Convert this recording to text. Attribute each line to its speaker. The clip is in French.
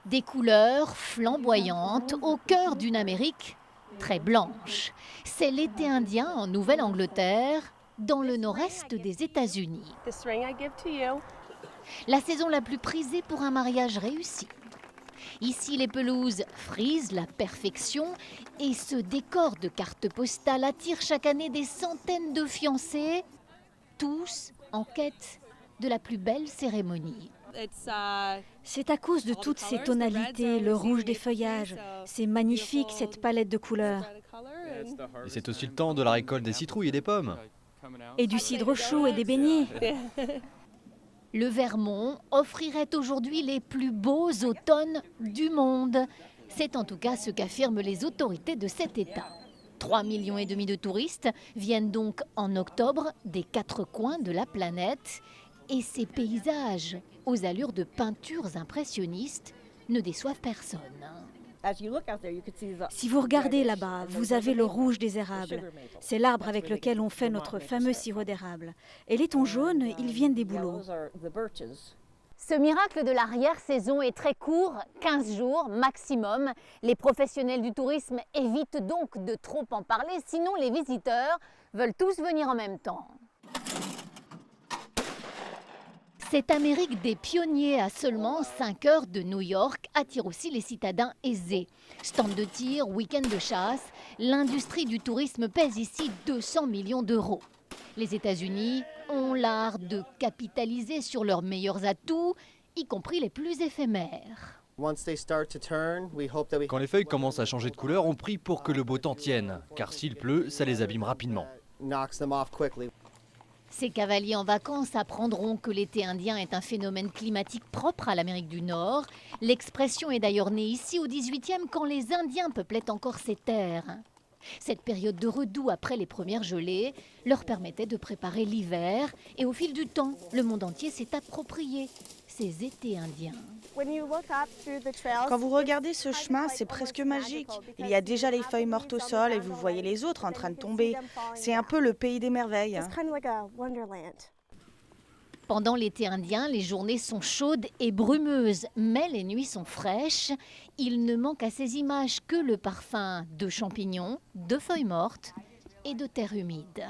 Speaker 1: Des couleurs flamboyantes au cœur d'une Amérique très blanche. C'est l'été indien en Nouvelle-Angleterre, dans le nord-est des États-Unis. La saison la plus prisée pour un mariage réussi. Ici, les pelouses frisent la perfection et ce décor de cartes postales attire chaque année des centaines de fiancés, tous en quête de la plus belle cérémonie.
Speaker 2: C'est à cause de toutes ces tonalités, le rouge des feuillages. C'est magnifique cette palette de couleurs.
Speaker 3: Et c'est aussi le temps de la récolte des citrouilles et des pommes.
Speaker 2: Et du cidre chaud et des beignets.
Speaker 1: Le Vermont offrirait aujourd'hui les plus beaux automnes du monde. C'est en tout cas ce qu'affirment les autorités de cet État. 3,5 millions de touristes viennent donc en octobre des 4 coins de la planète. Et ces paysages, aux allures de peintures impressionnistes, ne déçoivent personne.
Speaker 2: Si vous regardez là-bas, vous avez le rouge des érables. C'est l'arbre avec lequel on fait notre fameux sirop d'érable. Et les tons jaunes, ils viennent des bouleaux.
Speaker 1: Ce miracle de l'arrière-saison est très court, 15 jours maximum. Les professionnels du tourisme évitent donc de trop en parler, sinon les visiteurs veulent tous venir en même temps. Cette Amérique des pionniers à seulement 5 heures de New York attire aussi les citadins aisés. Stand de tir, week-end de chasse, l'industrie du tourisme pèse ici 200 millions d'euros. Les États-Unis ont l'art de capitaliser sur leurs meilleurs atouts, y compris les plus éphémères.
Speaker 3: Quand les feuilles commencent à changer de couleur, on prie pour que le beau temps tienne, car s'il pleut, ça les abîme rapidement.
Speaker 1: Ces cavaliers en vacances apprendront que l'été indien est un phénomène climatique propre à l'Amérique du Nord. L'expression est d'ailleurs née ici au XVIIIe quand les Indiens peuplaient encore ces terres. Cette période de redoux après les premières gelées leur permettait de préparer l'hiver. Et au fil du temps, le monde entier s'est approprié ces étés indiens.
Speaker 4: Quand vous regardez ce chemin, c'est presque magique. Il y a déjà les feuilles mortes au sol et vous voyez les autres en train de tomber. C'est un peu le pays des merveilles.
Speaker 1: Pendant l'été indien, les journées sont chaudes et brumeuses, mais les nuits sont fraîches. Il ne manque à ces images que le parfum de champignons, de feuilles mortes et de terre humide.